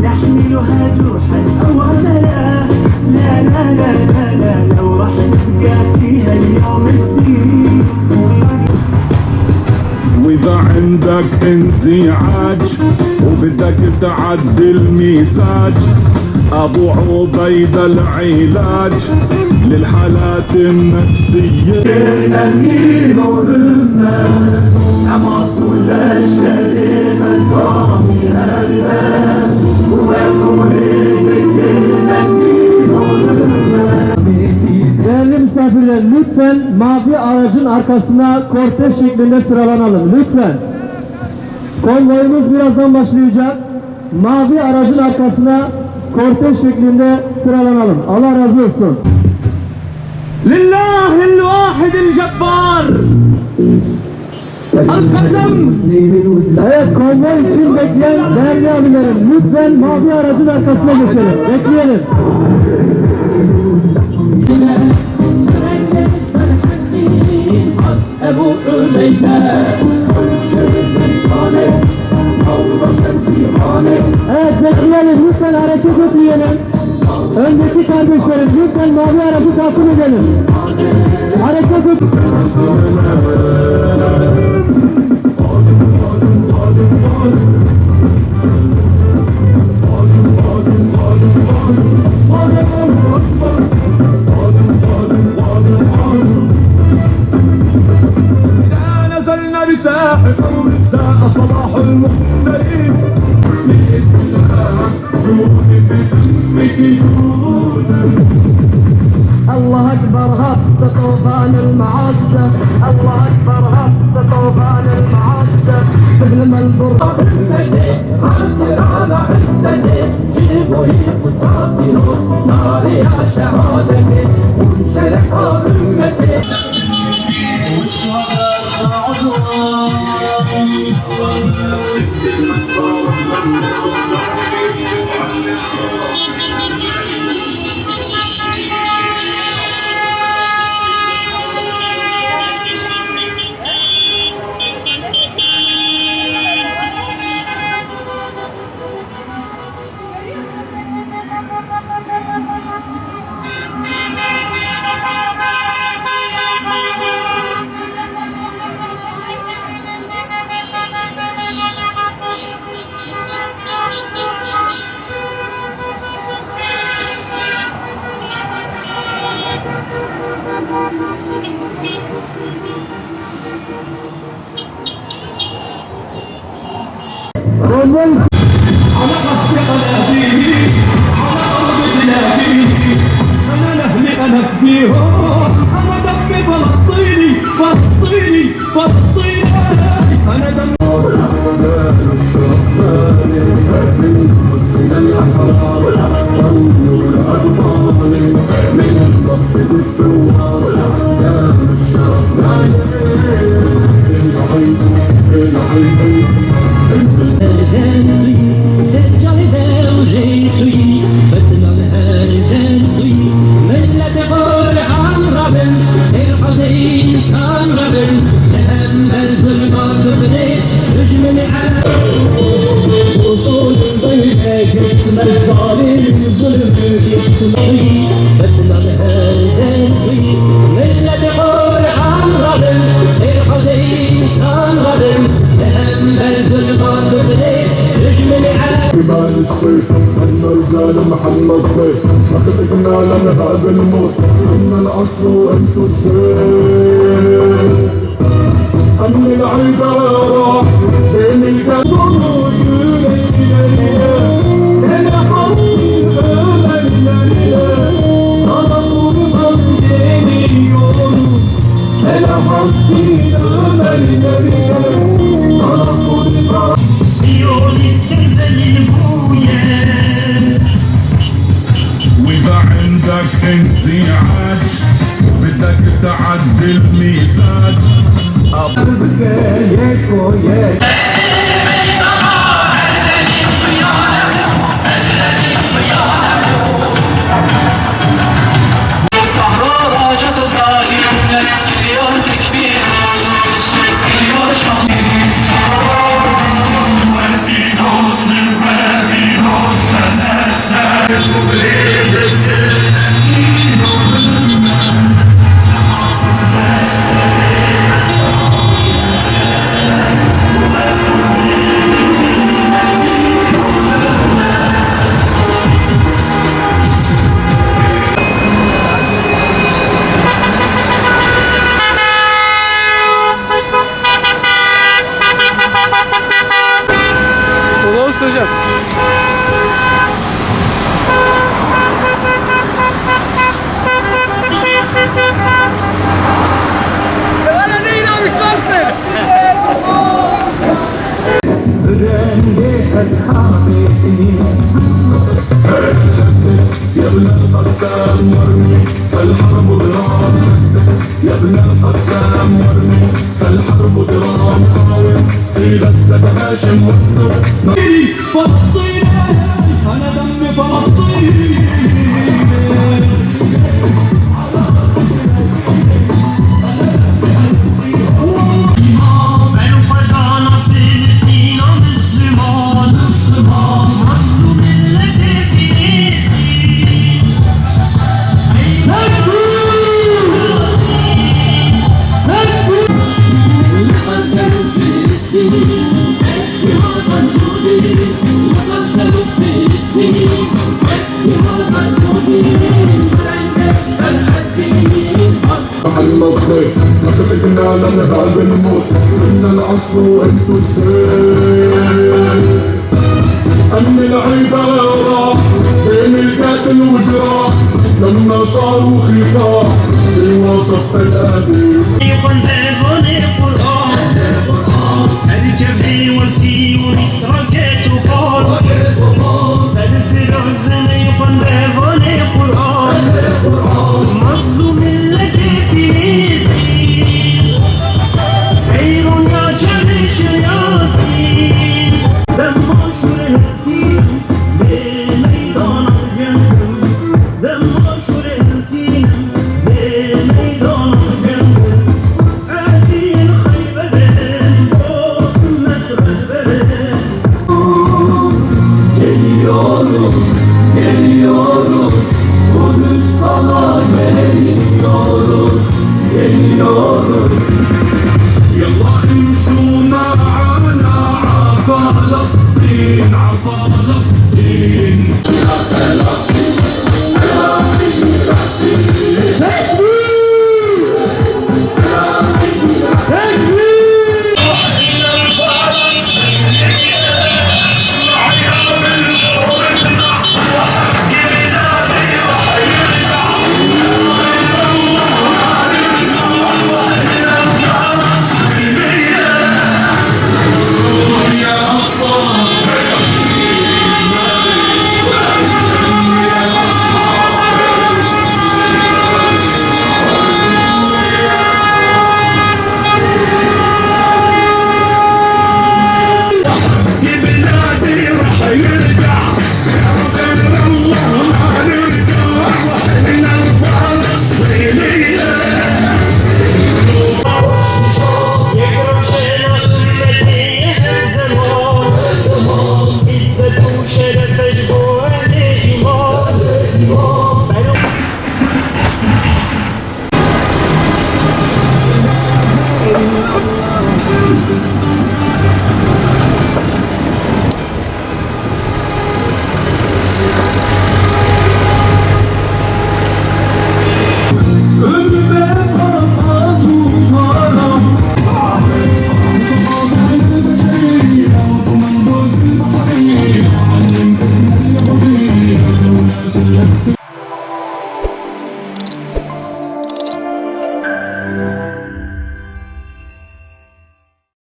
نحملها جرحا أو أملا، لا لا لا لا لا، لو راح نلقى فيها اليوم الدين. وإذا عندك انزعاج وبدك تعدل مزاج، أبو عبيدة العلاج للحالات النفسية. نميل ورنا حماس ولا الشريمة صامي هالباب Değerli misafirler, lütfen mavi aracın arkasına kortej şeklinde sıralanalım. Lütfen. Konvoyumuz birazdan başlayacak. Mavi aracın arkasına kortej şeklinde sıralanalım. Allah razı olsun. Lillahil vahidil cebbar. Al-Kasam. Evet, konvoy için bekleyen değerli abilerim, lütfen mavi aracın arkasına geçelim. Bekleyelim. Evet, bekleyelim. Lütfen hareket etmeyelim. Öndeki kardeşlerim, lütfen mavi aracı takip edelim. Hareket et. ساء صلاح المختلف بالإسلام جود بدمك جود. الله أكبر هب طوفان المعدة، الله أكبر هب طوفان المعدة، سلم البر على عزتي جيبوا يقتاتلوا نار يا شهادتي وانشرح أمتي. على قصد قناديلي على أرض بلادي أنا نهلي أنا فيهم، أنا دمي فلسطيني فلسطيني فلسطيني، أنا دمي من قدسنا الأحرار ونور الأضمار من الضف الثوار دار الشرف العين العين. جبال الصيف أن رجال محمد بيه أخذنا لنهاب الموت أن العصر وأنت السيف أن العيدة راح بين الجنون وإذا عندك انزعاج بدك تعدل مزاج أبقى mısın hocam? Sana değil abi İslam'dır. يا ابن القسام وارمي فالحرب درام يا ابن القسام وارمي فالحرب درام قاوم في غزة هاشم والنور فلسطين أنا دمي فلسطين محمد خير أخرجنا لنهاب الموت إن العصر وأنتو السير أمن العبارة بين القتل والجراح لما صاروا خفاف في وسط الأبي Geliyoruz, Kudüs sana geliyoruz, geliyoruz. يلا امشوا معانا عفا فلسطين عفا فلسطين